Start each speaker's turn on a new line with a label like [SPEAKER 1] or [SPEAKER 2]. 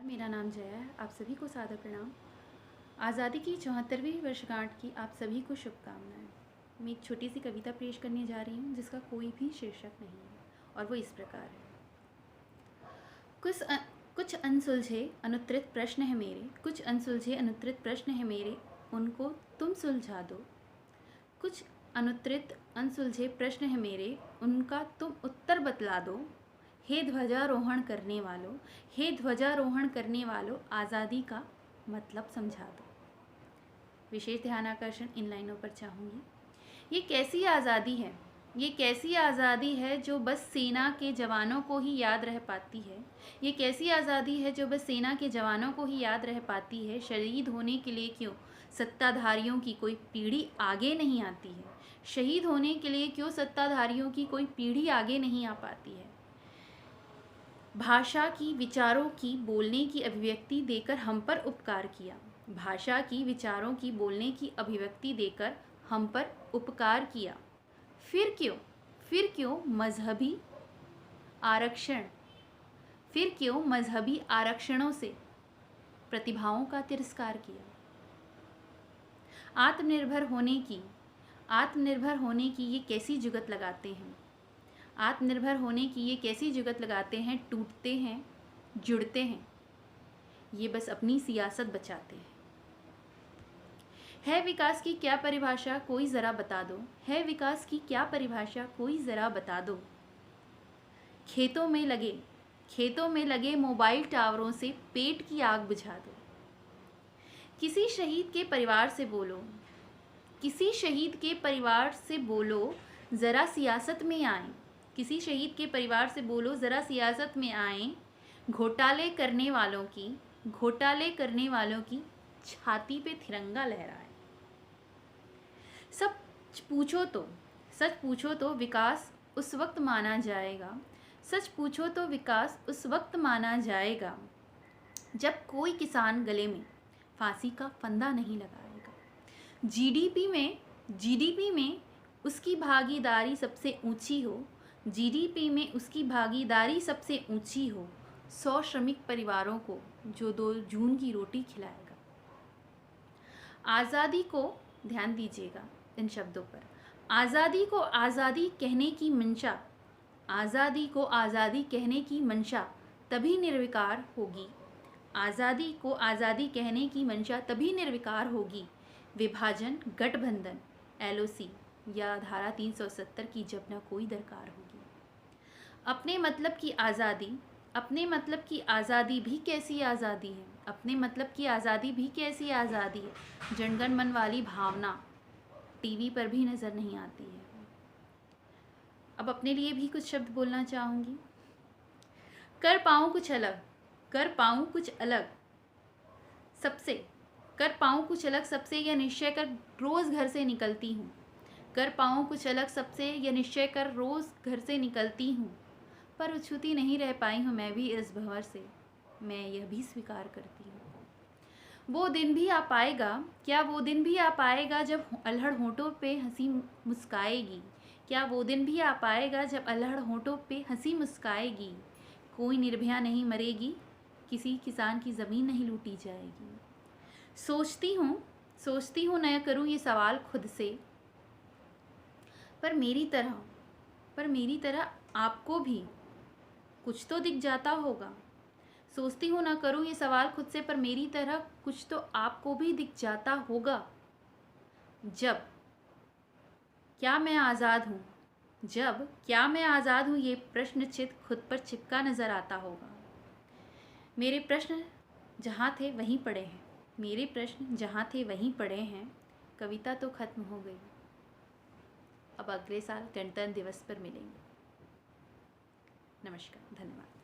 [SPEAKER 1] मेरा नाम जया है। आप सभी को सादर प्रणाम। आज़ादी की 74वीं वर्षगांठ की आप सभी को शुभकामनाएं। मैं एक छोटी सी कविता पेश करने जा रही हूँ जिसका कोई भी शीर्षक नहीं है और वो इस प्रकार है। कुछ अनसुलझे अनुत्तरित प्रश्न है मेरे, कुछ अनसुलझे अनुत्तरित प्रश्न है मेरे, उनको तुम सुलझा दो। कुछ अनुत्तरित अनसुलझे प्रश्न है मेरे, उनका तुम उत्तर बतला दो। हे ध्वजारोहण करने वालों, हे ध्वजारोहण करने वालों, आज़ादी का मतलब समझा दो। विशेष ध्यान आकर्षण इन लाइनों पर चाहूँगी। ये कैसी आज़ादी है, ये कैसी आज़ादी है जो बस सेना के जवानों को ही याद रह पाती है। ये कैसी आज़ादी है जो बस सेना के जवानों को ही याद रह पाती है। शहीद होने के लिए क्यों सत्ताधारियों की कोई पीढ़ी आगे नहीं आती है। शहीद होने के लिए क्यों सत्ताधारियों की कोई पीढ़ी आगे नहीं आ पाती है। भाषा की विचारों की बोलने की अभिव्यक्ति देकर हम पर उपकार किया। भाषा की विचारों की बोलने की अभिव्यक्ति देकर हम पर उपकार किया। फिर क्यों मजहबी आरक्षण, फिर क्यों मजहबी आरक्षणों से प्रतिभाओं का तिरस्कार किया। आत्मनिर्भर होने की ये कैसी जुगत लगाते हैं। आत्मनिर्भर होने की ये कैसी जुगत लगाते हैं। टूटते हैं, जुड़ते हैं, ये बस अपनी सियासत बचाते हैं। है विकास की क्या परिभाषा कोई ज़रा बता दो। है विकास की क्या परिभाषा कोई ज़रा बता दो। खेतों में लगे मोबाइल टावरों से पेट की आग बुझा दो। किसी शहीद के परिवार से बोलो, किसी शहीद के परिवार से बोलो ज़रा सियासत में आए। किसी शहीद के परिवार से बोलो ज़रा सियासत में आए। घोटाले करने वालों की छाती पे तिरंगा लहराए। सच पूछो तो विकास उस वक्त माना जाएगा। सच पूछो तो विकास उस वक्त माना जाएगा जब कोई किसान गले में फांसी का फंदा नहीं लगाएगा। जीडीपी में उसकी भागीदारी सबसे ऊंची हो। जीडीपी में उसकी भागीदारी सबसे ऊंची हो। 100 श्रमिक परिवारों को जो 2 जून की रोटी खिलाएगा। आज़ादी को ध्यान दीजिएगा इन शब्दों पर। आज़ादी को आज़ादी कहने की मंशा, आज़ादी को आज़ादी कहने की मंशा तभी निर्विकार होगी। आज़ादी को आज़ादी कहने की मंशा तभी निर्विकार होगी। विभाजन, गठबंधन, एलओसी या धारा 370 की जब न कोई दरकार होगी। अपने मतलब की आज़ादी भी कैसी आज़ादी है। अपने मतलब की आज़ादी भी कैसी आज़ादी है। जनगण मन वाली भावना टीवी पर भी नज़र नहीं आती है। अब अपने लिए भी कुछ शब्द बोलना चाहूँगी। कर पाऊँ कुछ अलग सबसे, कर पाऊँ कुछ अलग सबसे यह निश्चय कर रोज़ घर से निकलती हूँ। कर पाऊँ कुछ अलग सबसे यह निश्चय कर रोज़ घर से निकलती हूँ। पर अछूती नहीं रह पाई हूँ मैं भी इस भंवर से, मैं यह भी स्वीकार करती हूँ। वो दिन भी आ पाएगा, क्या वो दिन भी आ पाएगा जब अल्हड़ होंठों पे हंसी मुस्काएगी। क्या वो दिन भी आ पाएगा जब अल्हड़ होंठों पे हंसी मुस्काएगी। कोई निर्भया नहीं मरेगी, किसी किसान की ज़मीन नहीं लूटी जाएगी। सोचती हूँ न करूँ ये सवाल खुद से, पर मेरी तरह आपको भी कुछ तो दिख जाता होगा। सोचती हूँ न करूँ ये सवाल खुद से, पर मेरी तरह कुछ तो आपको भी दिख जाता होगा। जब क्या मैं आज़ाद हूँ ये प्रश्न चित खुद पर चिपका नज़र आता होगा। मेरे प्रश्न जहाँ थे वहीं पड़े हैं। कविता तो ख़त्म हो गई, अब अगले साल गणतंत्र दिवस पर मिलेंगे। नमस्कार, धन्यवाद।